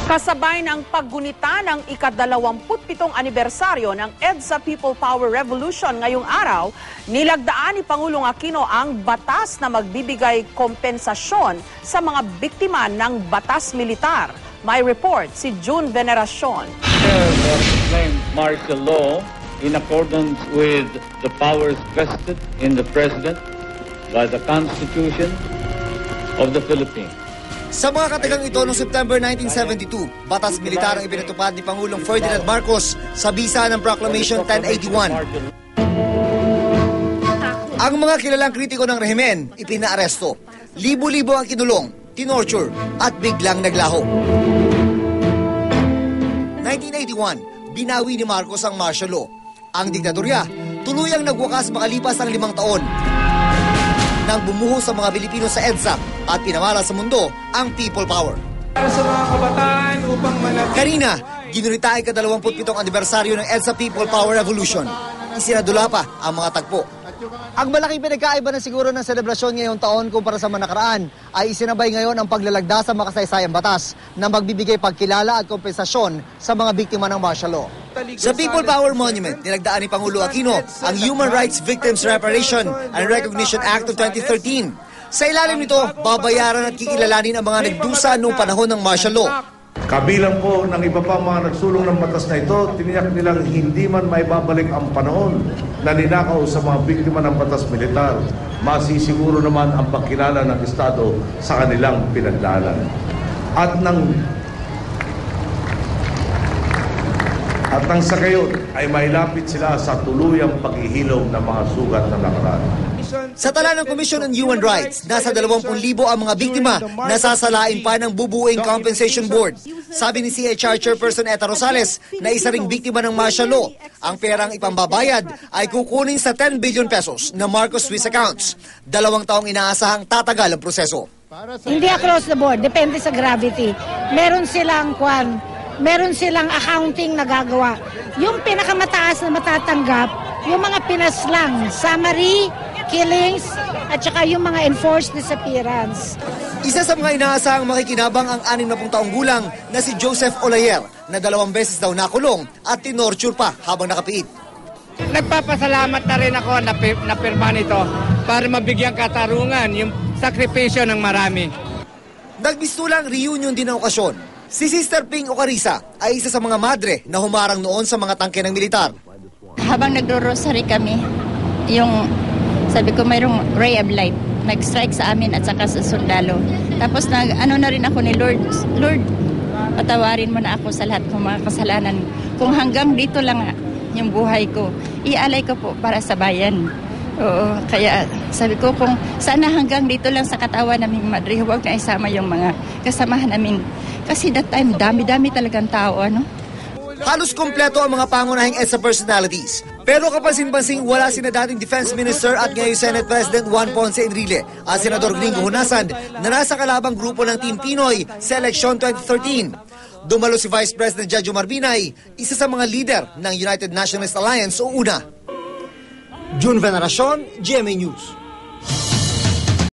Kasabay ng paggunita ng ika-27 anibersaryo ng EDSA People Power Revolution ngayong araw, nilagdaan ni Pangulong Aquino ang batas na magbibigay kompensasyon sa mga biktima ng batas militar. May report si June Veneracion. Martial law in accordance with the powers vested in the President by the Constitution of the Philippines. Sa mga katagang ito noong September 1972, batas militar ang ipinatupad ni Pangulong Ferdinand Marcos sa bisa ng Proclamation 1081. Ang mga kilalang kritiko ng rehimen, ipinaaresto. Libo-libo ang kinulong, tinorture at biglang naglaho. 1981, binawi ni Marcos ang martial law. Ang diktatorya, tuluyang nagwakas makalipas ng 5 taon. Nang bumuho sa mga Pilipino sa EDSA at pinamala sa mundo ang people power. Para sa mga kabataan upang manatili. Kanina, ginurita ay ika-27 anibersaryo ng EDSA People Power Revolution. Isinadula pa ang mga tagpo. Ang malaking pinagkaiba na siguro ng selebrasyon ngayong taon kumpara sa manakaraan ay isinabay ngayon ang paglalagda sa makasaysayang batas na magbibigay pagkilala at kompensasyon sa mga biktima ng martial law. Sa People Power Monument, nilagdaan ni Pangulo Aquino ang Human Rights Victims Reparation and Recognition Act of 2013. Sa ilalim nito, babayaran at kikilalanin ang mga nagdusa noong panahon ng martial law. Kabilang po ng iba pa mga nagsulong ng batas na ito, tiniyak nilang hindi man maibabalik ang panahon na ninakaw sa mga biktima ng batas militar. Masisiguro naman ang pagkilala ng Estado sa kanilang pinagdaanan. At nang sa gayon ay mailapit sila sa tuluyang paghihilom ng mga sugat na nakaraan. Sa tala ng Commission on Human Rights, nasa 20,000 ang mga biktima na sasalain pa ng bubuing compensation board. Sabi ni CHR Chairperson Eta Rosales na isa ring biktima ng martial law. Ang perang ipambabayad ay kukunin sa 10 billion pesos na Marcos Swiss accounts. 2 taong inaasahang tatagal ang proseso. Hindi across the board, depende sa gravity. Meron silang accounting na gagawa. Yung pinakamataas na matatanggap, yung mga pinaslang, summary, killings, at saka yung mga enforced disappearance. Isa sa mga inaasahang makikinabang ang 60 taong gulang na si Joseph Olayer na 2 beses daw nakulong at tinorture pa habang nakapiit. Nagpapasalamat na rin ako na pirma nito para mabigyan katarungan yung sakripisyo ng marami. Nagbistulang reunion din ang okasyon. Si Sister Ping Ocarisa ay isa sa mga madre na humarang noon sa mga tangke ng militar. Habang nagro-rosary kami, sabi ko mayroong ray of light, nag-strike sa amin at saka sa sundalo. Tapos na rin ako ni Lord, patawarin mo na ako sa lahat ng mga kasalanan. Kung hanggang dito lang yung buhay ko, ialay ko po para sa bayan. Oo, kaya sabi ko kung sana hanggang dito lang sa katawan naming madre, huwag na isama yung mga kasamahan namin. Kasi that time, dami-dami talagang tao, ano? Halos kompleto ang mga pangunahing EDSA personalities. Pero kapansin-pansing wala sina dating Defense Minister at ngayon Senate President Juan Ponce Enrile at Senador Gringo Hunasan na nasa kalabang grupo ng Team Pinoy sa eleksyon 2013. Dumalo si Vice President Jojo Marbinay, isa sa mga leader ng United Nationalist Alliance o UNA. June Veneracion, GMA News.